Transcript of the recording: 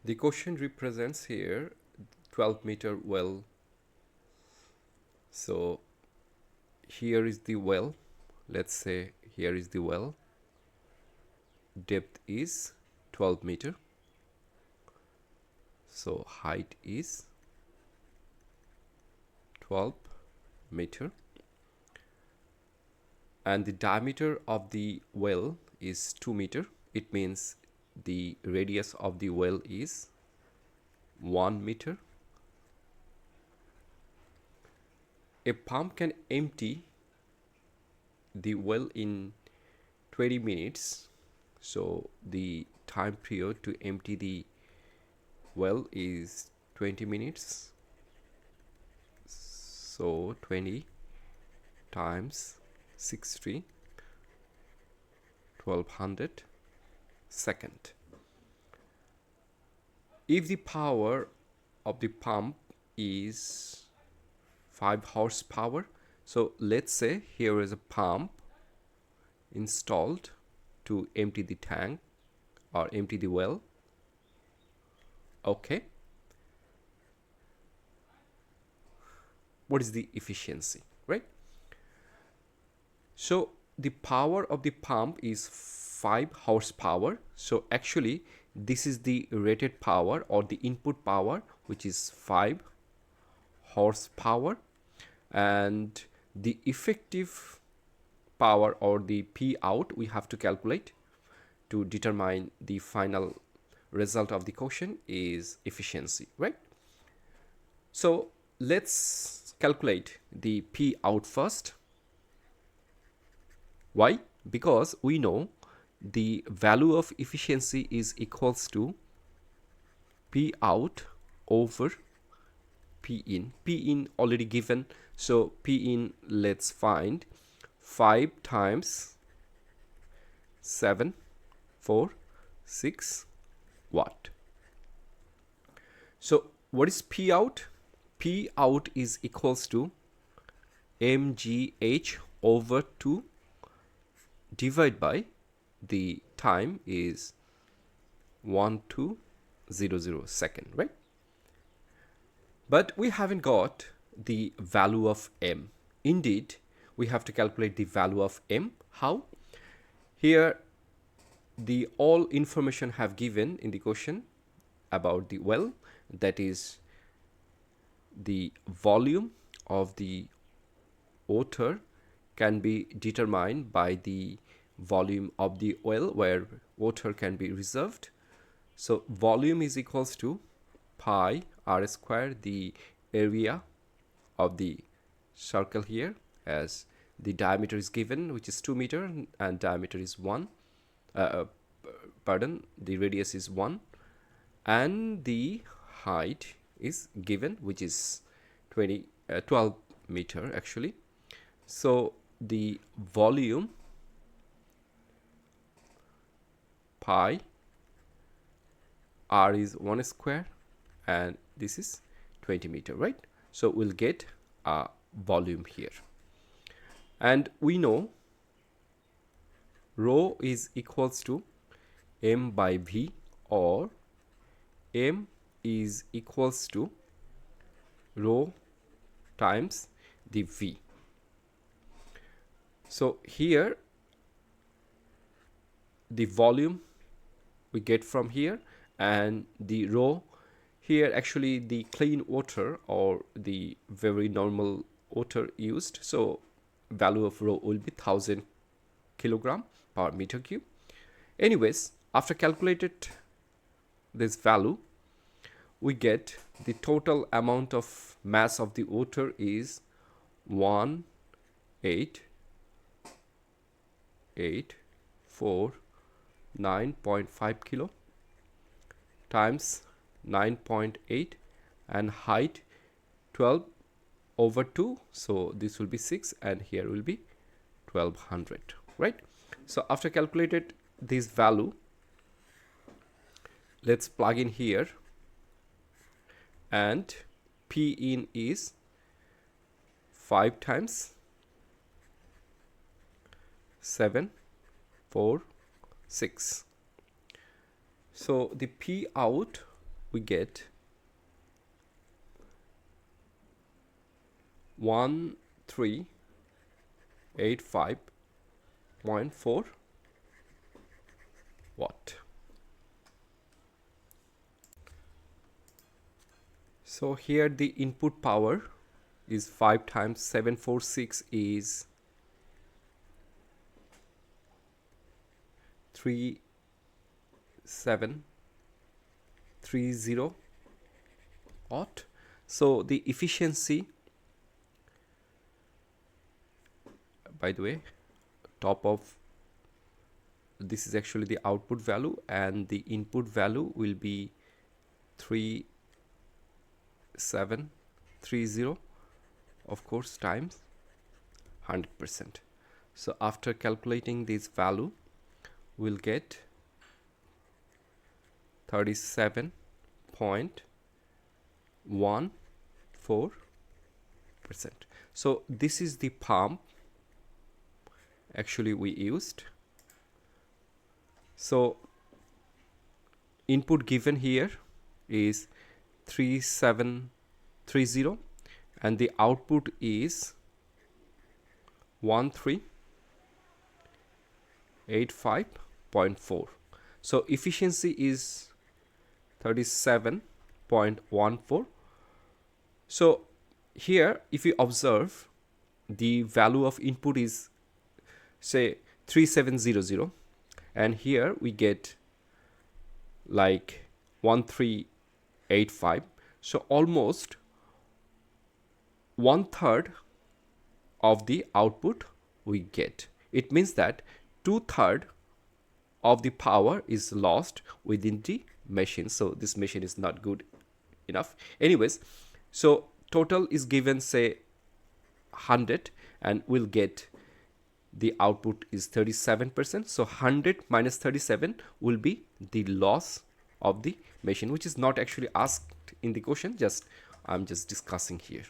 The question represents here 12-meter well. So here is the well. Let's say here is the well. Depth is 12 meter. So height is 12 meter. And the diameter of the well is 2 meter. It means the radius of the well is 1 meter. A pump can empty the well in 20 minutes. So the time period to empty the well is 20 minutes. So 20 times 60, 1200 second. If the power of the pump is 5 horsepower, so let's say here is a pump installed to empty the tank or empty the well. Okay. What is the efficiency, right? So the power of the pump is 5 horsepower. So actually this is the rated power or the input power, which is 5 horsepower, and the effective power or the P out we have to calculate to determine the final result of the question is efficiency, right? So let's calculate the P out first. Why? Because we know the value of efficiency is equals to P out over P in. P in already given, so P in, let's find 5 times 746 watt. So what is P out? P out is equals to mgh over 2 divided by the time is 1200 second, right? But we haven't got the value of m. Indeed, we have to calculate the value of m. How? Here the all information have given in the question about the well, that is the volume of the water can be determined by the volume of the well where water can be reserved. So volume is equals to pi r square, the area of the circle here, as the diameter is given, which is 2 meter, and diameter is 1, the radius is 1, and the height is given, which is 12 meter actually. So the volume pi r is 1 square and this is 20 meter, right? So we'll get a volume here, and we know rho is equals to m by v, or m is equals to rho times the v. So here the volume we get from here, and the rho here, actually the clean water or the very normal water used, so value of rho will be 1000 kilogram per meter cube. Anyways, after calculated this value, we get the total amount of mass of the water is 1849.5 kilo times 9.8, and height 12 over 2, so this will be 6, and here will be 1200, right? So after calculated this value, let's plug in here, and P in is 5 times 746. So the P out we get 1385.4 watt. So here the input power is 5 times 746 is 3730 watt. So the efficiency, by the way, top of this is actually the output value, and the input value will be 3730, of course, times 100%. So after calculating this value, we'll get 37.14%. So this is the pump actually we used. So input given here is 3730 and the output is 1385.4. so efficiency is 37.14. so here if you observe, the value of input is say 3700 and here we get like 1385. so almost 1/3 of the output we get. It means that 2/3 of the power is lost within the machine. So this machine is not good enough. Anyways, so total is given say 100 and we'll get the output is 37%. So 100 minus 37 will be the loss of the machine, which is not actually asked in the question, I'm just discussing here.